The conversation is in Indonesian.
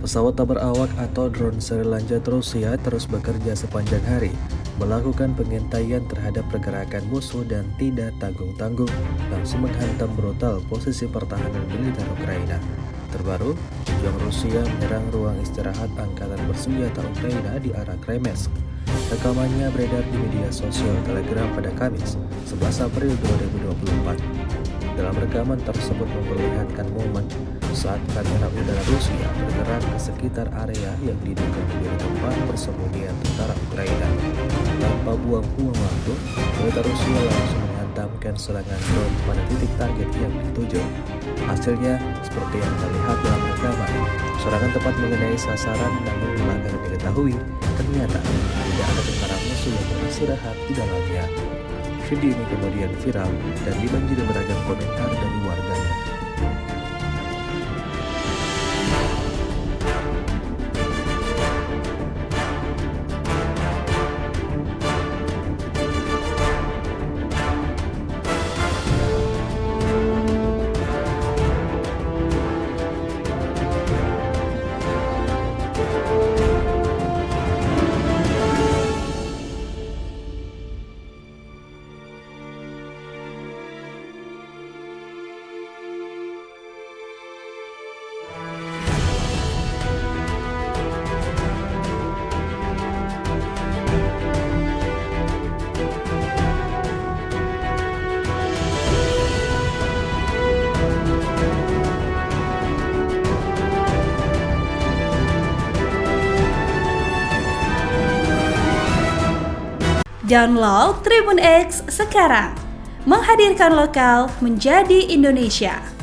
Pesawat tak berawak atau drone seri lanjut Rusia terus bekerja sepanjang hari, melakukan pengintaian terhadap pergerakan musuh dan tidak tanggung-tanggung langsung menghantam brutal posisi pertahanan militer Ukraina. Terbaru, pejuang Rusia menyerang ruang istirahat angkatan bersenjata Ukraina di arah Kremensk. Rekamannya beredar di media sosial Telegram pada Kamis, 11 April 2024. Dalam rekaman tersebut memperlihatkan momen saat kamera udara Rusia bergerak ke sekitar area yang diduga menjadi tempat persembunyian tentara Ukraina. Tanpa buang-buang waktu, militer Rusia langsung menghantamkan serangan drone pada titik target yang dituju. Hasilnya, seperti yang terlihat dalam rekaman, serangan tepat mengenai sasaran, namun belakangan diketahui ternyata tidak ada tentara musuh yang beristirahat di dalamnya. Video ini kemudian viral dan dibanjiri beragam komentar dari warganet. Download Tribun X sekarang, menghadirkan lokal menjadi Indonesia.